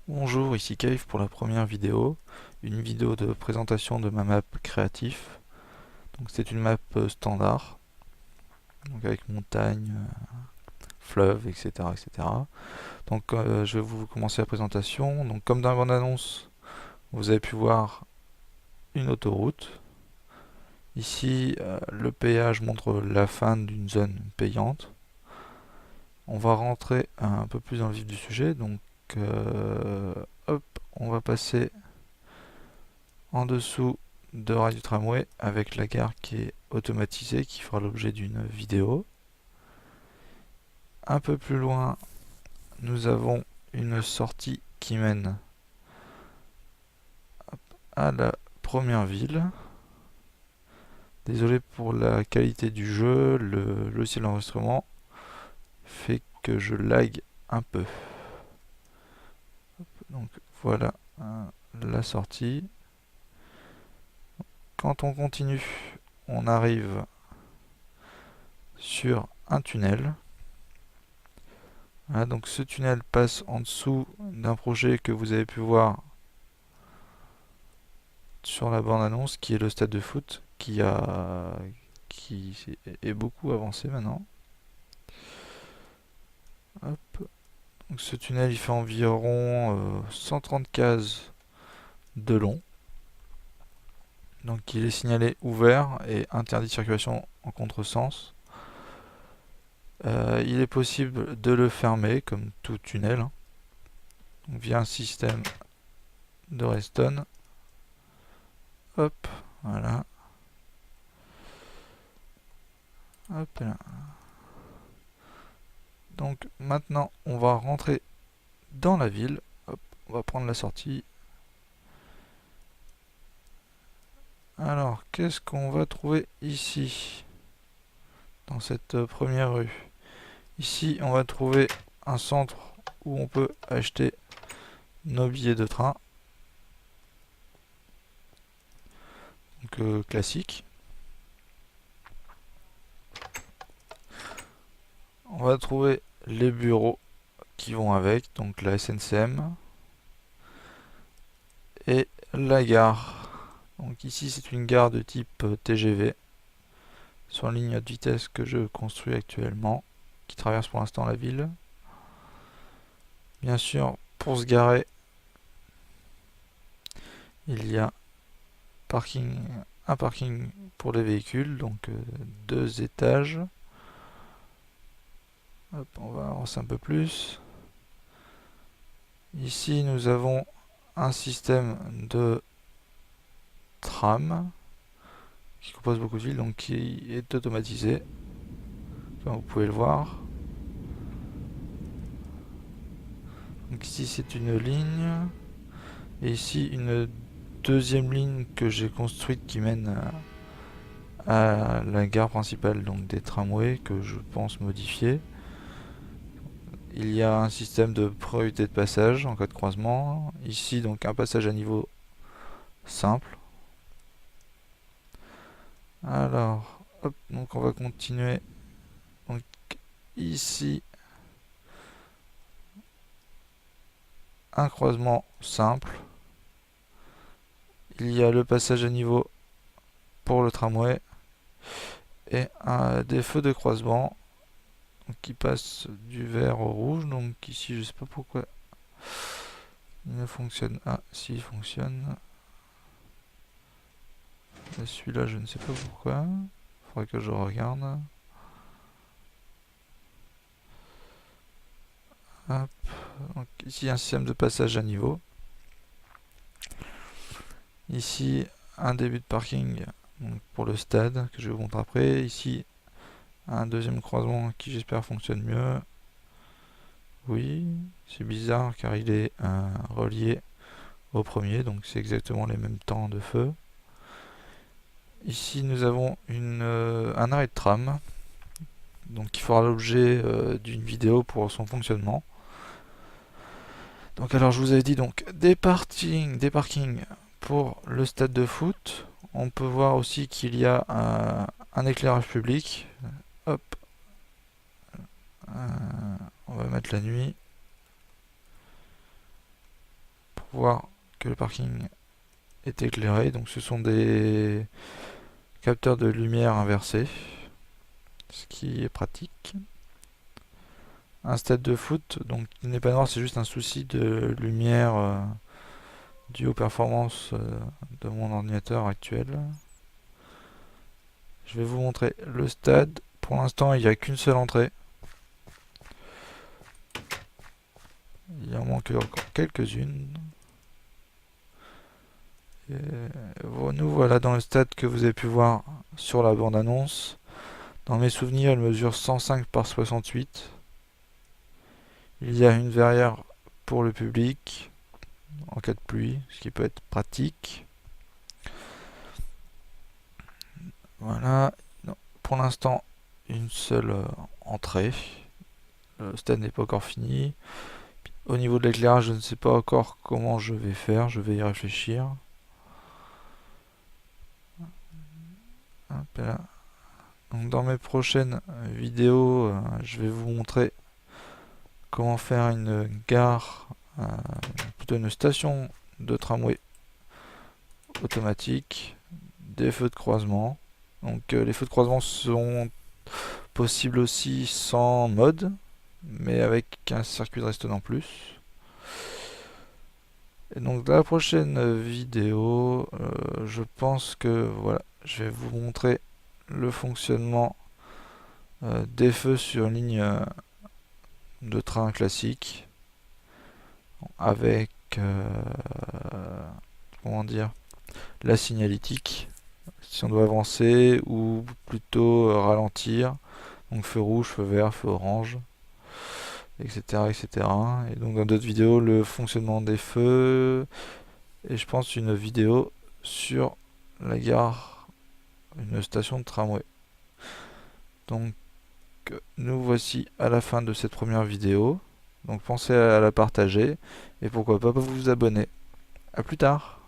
Bonjour, ici Cave pour la première vidéo, une vidéo de présentation de ma map créatif. Donc c'est une map standard, donc avec montagne, fleuve, etc., etc. Donc je vais vous commencer la présentation. Donc comme dans la bande annonce, vous avez pu voir une autoroute. Ici, le péage montre la fin d'une zone payante. On va rentrer un peu plus dans le vif du sujet. Donc hop, on va passer en dessous de rail du tramway avec la gare qui est automatisée, qui fera l'objet d'une vidéo. Un peu plus loin, nous avons une sortie qui mène à la première ville. Désolé pour la qualité du jeu, le logiciel d'enregistrement fait que je lag un peu. Donc voilà la sortie. Quand on continue, on arrive sur un tunnel. Voilà, donc ce tunnel passe en dessous d'un projet que vous avez pu voir sur la bande-annonce, qui est le stade de foot, qui est beaucoup avancé maintenant. Hop. Donc ce tunnel il fait environ 130 cases de long. Donc il est signalé ouvert et interdit de circulation en contresens. Il est possible de le fermer comme tout tunnel, hein, donc via un système de redstone. Hop, voilà. Hop là. Donc maintenant on va rentrer dans la ville. Hop, on va prendre la sortie. Alors, qu'est-ce qu'on va trouver ici, dans cette première rue? Ici, on va trouver un centre où on peut acheter nos billets de train. Donc, classique. On va trouver les bureaux qui vont avec, donc la SNCM et la gare. Donc ici, c'est une gare de type TGV sur la ligne de vitesse que je construis actuellement, qui traverse pour l'instant la ville. Bien sûr, pour se garer, il y a un parking pour les véhicules, donc 2 étages. Hop, on va avancer un peu plus. Ici, nous avons un système de tram qui compose beaucoup de villes, donc qui est automatisé, comme vous pouvez le voir. Donc ici, c'est une ligne, et ici une deuxième ligne que j'ai construite qui mène à la gare principale, donc des tramways que je pense modifier. Il y a un système de priorité de passage en cas de croisement. Ici, donc un passage à niveau simple. Alors, hop, donc on va continuer. Donc ici, un croisement simple. Il y a le passage à niveau pour le tramway et des feux de croisement qui passent du vert au rouge. Donc ici, je sais pas pourquoi il ne fonctionne. Ah, si, il fonctionne. Celui-là, je ne sais pas pourquoi. Faudrait que je regarde. Hop. Donc, ici, un système de passage à niveau. Ici, un début de parking donc pour le stade que je vais vous montrer après. Ici, un deuxième croisement qui j'espère fonctionne mieux. Oui, c'est bizarre car il est relié au premier, donc c'est exactement les mêmes temps de feu. Ici, nous avons un arrêt de tram, donc qui fera l'objet d'une vidéo pour son fonctionnement. Donc alors je vous avais dit donc des parkings pour le stade de foot. On peut voir aussi qu'il y a un éclairage public. Hop, on va mettre la nuit. voir que le parking est éclairé. Donc ce sont des capteurs de lumière inversés, ce qui est pratique. Un stade de foot, donc il n'est pas noir, c'est juste un souci de lumière dû aux performances de mon ordinateur actuel. Je vais vous montrer le stade. Pour l'instant, il n'y a qu'une seule entrée. Il en manque encore quelques-unes. Nous voilà dans le stade que vous avez pu voir sur la bande-annonce. Dans mes souvenirs, il mesure 105 par 68. Il y a une verrière pour le public en cas de pluie, ce qui peut être pratique. Voilà. Non, pour l'instant, une seule entrée. Le stade n'est pas encore fini. Au niveau de l'éclairage, je ne sais pas encore comment je vais faire. Je vais y réfléchir. Hop là. Donc dans mes prochaines vidéos, je vais vous montrer comment faire une gare, plutôt une station de tramway automatique, des feux de croisement. Donc les feux de croisement sont possibles aussi sans mode, mais avec un circuit de restauration plus. Et donc dans la prochaine vidéo, je pense que voilà, je vais vous montrer le fonctionnement des feux sur une ligne de train classique avec comment dire, la signalétique si on doit avancer ou plutôt ralentir, donc feu rouge, feu vert, feu orange, etc., etc. Et donc dans d'autres vidéos le fonctionnement des feux, et je pense une vidéo sur la gare, une station de tramway. Donc nous voici à la fin de cette première vidéo. Donc pensez à la partager et pourquoi pas vous abonner. A plus tard.